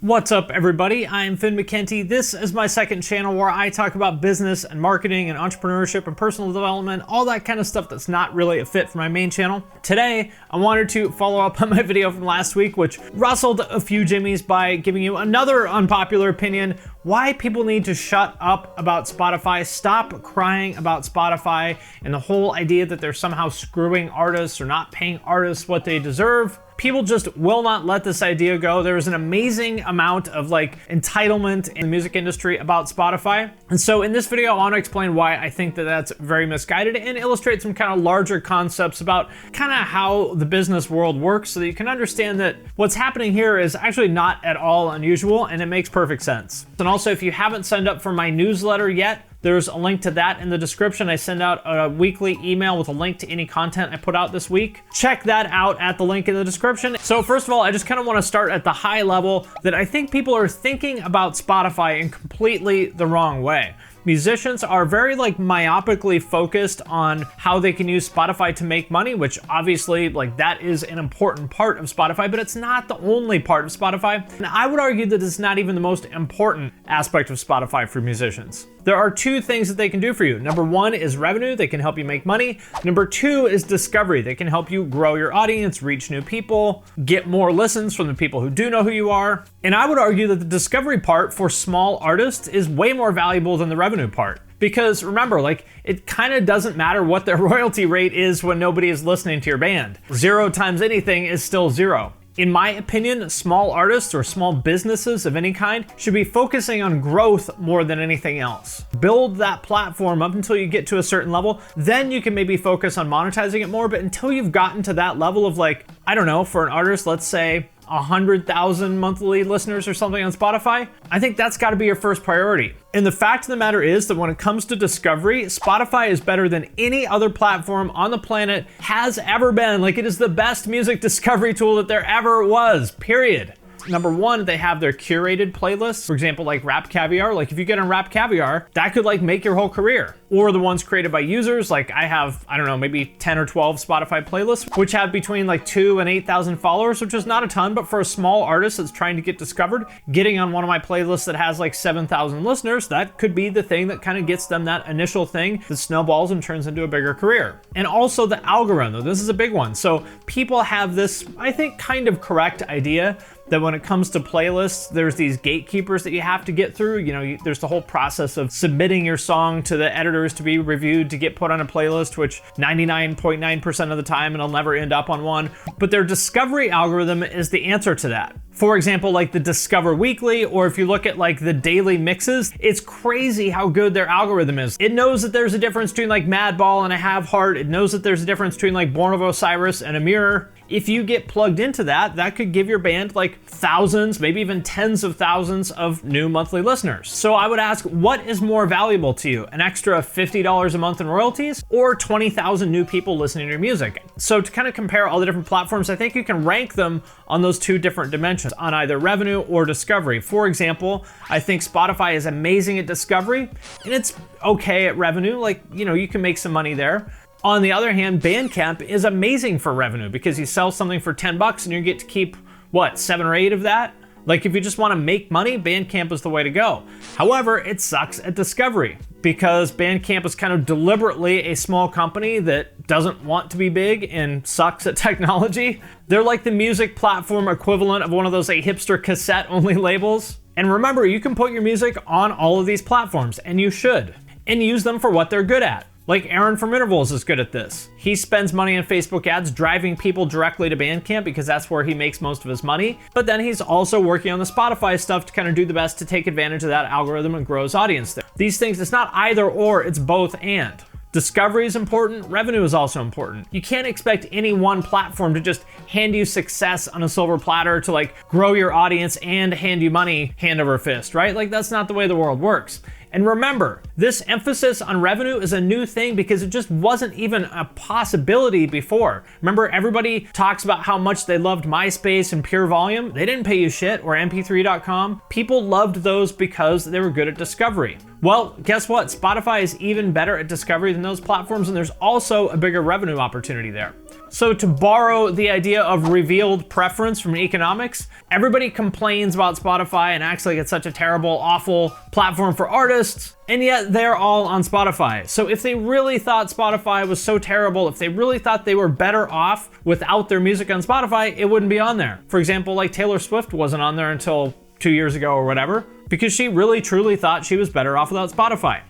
What's up, everybody? I'm Mckenty. This is my second channel where I talk about business and marketing and entrepreneurship and personal development, all that kind of stuff that's not really a fit for my main channel. Today, I wanted to follow up on my video from last week, which rustled a few jimmies by giving you another unpopular opinion: why people need to shut up about Spotify, stop crying about Spotify, and the whole idea that they're somehow screwing artists or not paying artists what they deserve. People just will not let this idea go. There's an amazing amount of entitlement in the music industry about Spotify. And so in this video, I want to explain why I think that that's very misguided and illustrate some kind of larger concepts about kind of how the business world works so that you can understand that what's happening here is actually not at all unusual and it makes perfect sense. And also, if you haven't signed up for my newsletter yet, there's a link to that in the description. I send out a weekly email with a link to any content I put out this week. Check that out at the link in the description. So first of all, I just kind of want to start at the high level that I think people are thinking about Spotify in completely the wrong way. Musicians are very myopically focused on how they can use Spotify to make money, which obviously that is an important part of Spotify, but it's not the only part of Spotify. And I would argue that it's not even the most important aspect of Spotify for musicians. There are two things that they can do for you. Number one is revenue. They can help you make money. Number two is discovery. They can help you grow your audience, reach new people, get more listens from the people who do know who you are. And I would argue that the discovery part for small artists is way more valuable than the revenue part. Because remember, it kind of doesn't matter what their royalty rate is when nobody is listening to your band. 0 times anything is still 0. In my opinion, small artists or small businesses of any kind should be focusing on growth more than anything else. Build that platform up until you get to a certain level, then you can maybe focus on monetizing it more. But until you've gotten to that level of I don't know, for an artist, let's say 100,000 monthly listeners or something on Spotify, I think that's got to be your first priority. And the fact of the matter is that when it comes to discovery, Spotify is better than any other platform on the planet has ever been. It is the best music discovery tool that there ever was, period. Number one, they have their curated playlists. For example, Rap Caviar. If you get on Rap Caviar, that could make your whole career. Or the ones created by users. I have, I don't know, maybe 10 or 12 Spotify playlists, which have between 2 and 8,000 followers, which is not a ton, but for a small artist that's trying to get discovered, getting on one of my playlists that has 7,000 listeners, that could be the thing that kind of gets them that initial thing that snowballs and turns into a bigger career. And also the algorithm. This is a big one. So people have this, I think, kind of correct idea that when it comes to playlists, there's these gatekeepers that you have to get through. There's the whole process of submitting your song to the editors to be reviewed to get put on a playlist, which 99.9% of the time it'll never end up on one. But their discovery algorithm is the answer to that. For example, the Discover Weekly, or if you look at the daily mixes, it's crazy how good their algorithm is. It knows that there's a difference between Madball and a Have Heart. It knows that there's a difference between Born of Osiris and a Mirror. If you get plugged into that, that could give your band thousands, maybe even tens of thousands of new monthly listeners. So I would ask, what is more valuable to you? An extra $50 a month in royalties or 20,000 new people listening to your music? So to kind of compare all the different platforms, I think you can rank them on those two different dimensions, on either revenue or discovery. For example, I think Spotify is amazing at discovery and it's okay at revenue. You can make some money there. On the other hand, Bandcamp is amazing for revenue because you sell something for 10 bucks and you get to keep, 7 or 8 of that? If you just want to make money, Bandcamp is the way to go. However, it sucks at discovery because Bandcamp is kind of deliberately a small company that doesn't want to be big and sucks at technology. They're like the music platform equivalent of one of those hipster cassette-only labels. And remember, you can put your music on all of these platforms, and you should, and use them for what they're good at. Aaron from Intervals is good at this. He spends money on Facebook ads driving people directly to Bandcamp because that's where he makes most of his money. But then he's also working on the Spotify stuff to kind of do the best to take advantage of that algorithm and grow his audience there. These things, it's not either or, it's both and. Discovery is important, revenue is also important. You can't expect any one platform to just hand you success on a silver platter to grow your audience and hand you money hand over fist, right? That's not the way the world works. And remember, this emphasis on revenue is a new thing because it just wasn't even a possibility before. Remember, everybody talks about how much they loved MySpace and Pure Volume. They didn't pay you shit, or mp3.com. People loved those because they were good at discovery. Well, guess what? Spotify is even better at discovery than those platforms, and there's also a bigger revenue opportunity there. So to borrow the idea of revealed preference from economics, everybody complains about Spotify and acts like it's such a terrible, awful platform for artists, and yet they're all on Spotify. So if they really thought Spotify was so terrible, if they really thought they were better off without their music on Spotify, it wouldn't be on there. For example, like Taylor Swift wasn't on there until 2 years ago or whatever, because she really truly thought she was better off without Spotify.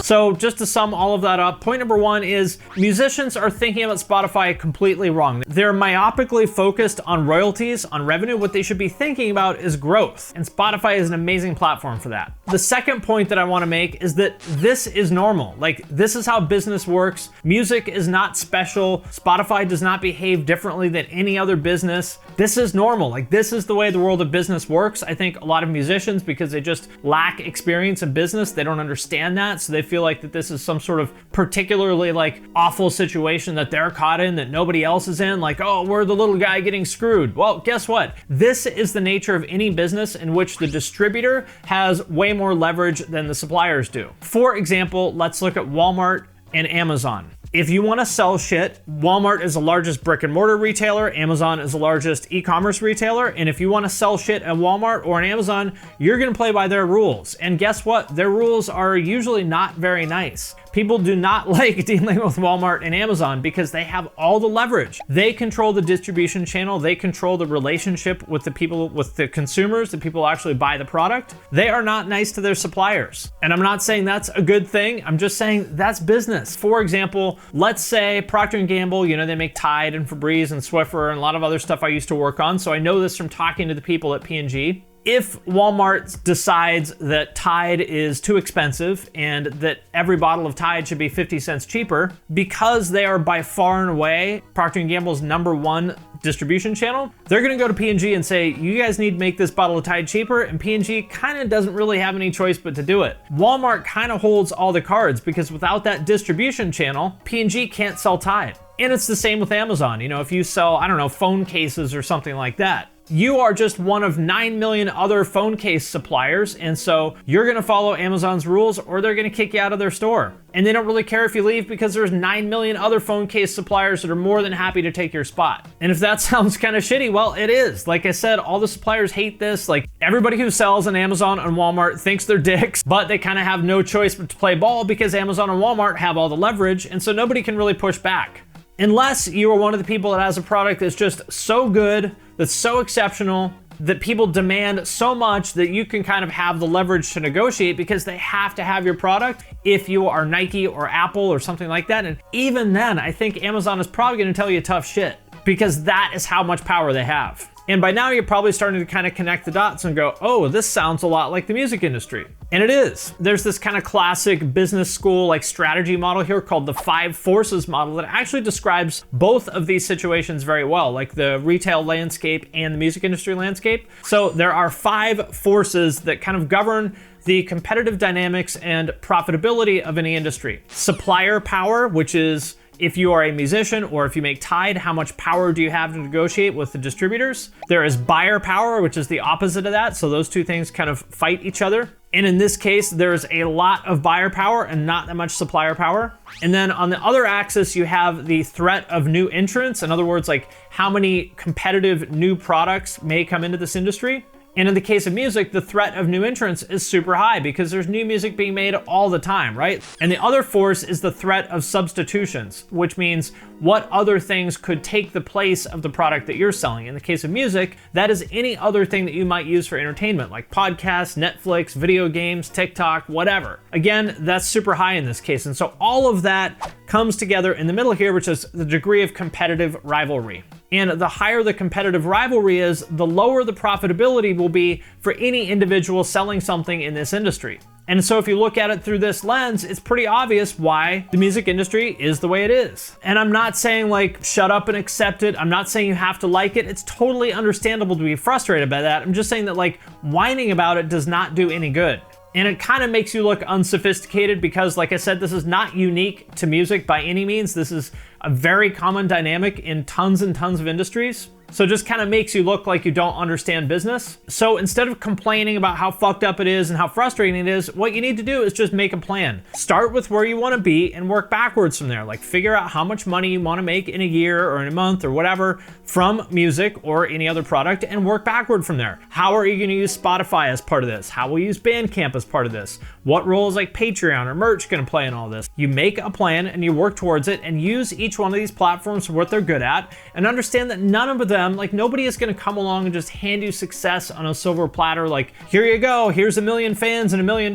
So just to sum all of that up, point number one is musicians are thinking about Spotify completely wrong. They're myopically focused on royalties, on revenue. What they should be thinking about is growth. And Spotify is an amazing platform for that. The second point that I want to make is that this is normal. Like, this is how business works. Music is not special. Spotify does not behave differently than any other business. This is normal. Like, this is the way the world of business works. I think a lot of musicians, because they just lack experience in business, they don't understand that. So they feel like that this is some sort of particularly like awful situation that they're caught in that nobody else is in. Like, oh, we're the little guy getting screwed. Well, guess what? This is the nature of any business in which the distributor has way more leverage than the suppliers do. For example, let's look at Walmart and Amazon. If you want to sell shit, Walmart is the largest brick and mortar retailer, Amazon is the largest e-commerce retailer, and if you want to sell shit at Walmart or on Amazon, you're going to play by their rules. And guess what? Their rules are usually not very nice. People do not like dealing with Walmart and Amazon because they have all the leverage. They control the distribution channel. They control the relationship with the people, with the consumers, the people who actually buy the product. They are not nice to their suppliers. And I'm not saying that's a good thing. I'm just saying that's business. For example, let's say Procter & Gamble, you know, they make Tide and Febreze and Swiffer and a lot of other stuff I used to work on. So I know this from talking to the people at P&G. If Walmart decides that Tide is too expensive and that every bottle of Tide should be 50 cents cheaper, because they are by far and away Procter & Gamble's #1 distribution channel, they're gonna go to P&G and say, you guys need to make this bottle of Tide cheaper, and P&G kind of doesn't really have any choice but to do it. Walmart kind of holds all the cards because without that distribution channel, P&G can't sell Tide. And it's the same with Amazon. You know, if you sell, I don't know, phone cases or something like that, you are just one of 9 million other phone case suppliers, and so you're gonna follow Amazon's rules or they're gonna kick you out of their store. And they don't really care if you leave because there's 9 million other phone case suppliers that are more than happy to take your spot. And if that sounds kind of shitty, well, it is. Like I said, all the suppliers hate this. Like, everybody who sells on Amazon and Walmart thinks they're dicks, but they kind of have no choice but to play ball because Amazon and Walmart have all the leverage, and so nobody can really push back. Unless you are one of the people that has a product that's just so good, that's so exceptional, that people demand so much that you can kind of have the leverage to negotiate because they have to have your product if you are Nike or Apple or something like that. And even then, I think Amazon is probably gonna tell you tough shit because that is how much power they have. And by now you're probably starting to kind of connect the dots and go, oh, this sounds a lot like the music industry. And it is. There's this kind of classic business school like strategy model here called the 5 forces model that actually describes both of these situations very well, like the retail landscape and the music industry landscape. So there are 5 forces that kind of govern the competitive dynamics and profitability of any industry. Supplier power, which is if you are a musician or if you make Tide, how much power do you have to negotiate with the distributors? There is buyer power, which is the opposite of that. So those two things kind of fight each other. And in this case, there's a lot of buyer power and not that much supplier power. And then on the other axis, you have the threat of new entrants. In other words, like how many competitive new products may come into this industry. And in the case of music, the threat of new entrants is super high because there's new music being made all the time, right? And the other force is the threat of substitutions, which means what other things could take the place of the product that you're selling. In the case of music, that is any other thing that you might use for entertainment, like podcasts, Netflix, video games, TikTok, whatever. Again, that's super high in this case. And so all of that comes together in the middle here, which is the degree of competitive rivalry. And the higher the competitive rivalry is, the lower the profitability will be for any individual selling something in this industry. And so if you look at it through this lens, it's pretty obvious why the music industry is the way it is. And I'm not saying like, shut up and accept it. I'm not saying you have to like it. It's totally understandable to be frustrated by that. I'm just saying that like whining about it does not do any good. And it kind of makes you look unsophisticated because, like I said, this is not unique to music by any means. This is a very common dynamic in tons and tons of industries. So it just kind of makes you look like you don't understand business. So instead of complaining about how fucked up it is and how frustrating it is, what you need to do is just make a plan. Start with where you want to be and work backwards from there. Like figure out how much money you want to make in a year or in a month or whatever from music or any other product, and work backward from there. How are you going to use Spotify as part of this? How will you use Bandcamp as part of this? What role is like Patreon or merch going to play in all this? You make a plan and you work towards it, and use each one of these platforms for what they're good at, and understand that none of them, like nobody is going to come along and just hand you success on a silver platter like, here you go, here's 1 million fans and $1 million.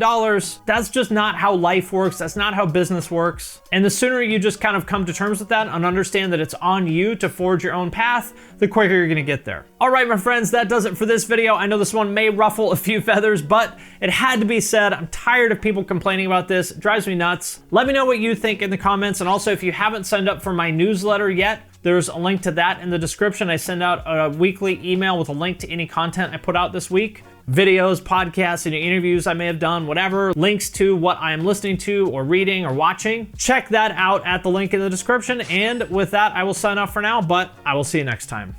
That's just not how life works. That's not how business works. And the sooner you just kind of come to terms with that and understand that it's on you to forge your own path, the quicker you're going to get there. All right, my friends, that does it for this video. I know this one may ruffle a few feathers, but it had to be said. I'm tired of people complaining about this. It drives me nuts. Let me know what you think in the comments. And also, if you haven't signed up for my newsletter yet, there's a link to that in the description. I send out a weekly email with a link to any content I put out this week. Videos, podcasts, any interviews I may have done, whatever. Links to what I am listening to or reading or watching. Check that out at the link in the description. And with that, I will sign off for now, but I will see you next time.